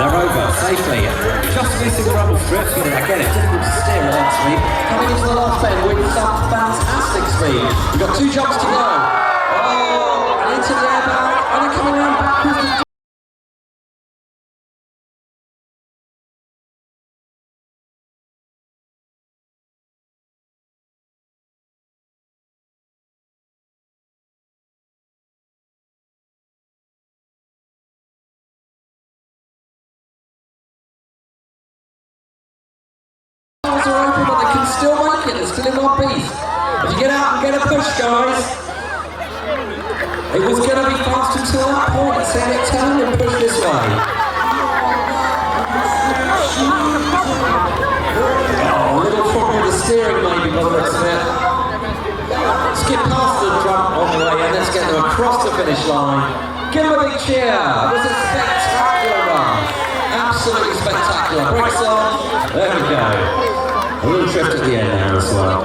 They're over safely. Just missing the rubble strip. Again, it's difficult to steer at that speed. Coming into the last bend with some fantastic speed. We've got 2 jumps to go. Oh, and into the airbag, and they're coming around backwards. Are open, but they can still make it. They're still in one piece. If you get out and get a push, guys. It was going to be fast until that point. Let's see it turn and push this way. Oh, a little problem with the steering maybe by the looks of it. Skip past the jump on the way and let's get them across the finish line. Give them a big cheer. It was a spectacular run. Absolutely spectacular. Brakes on. There we go. A little drift at the end there as well.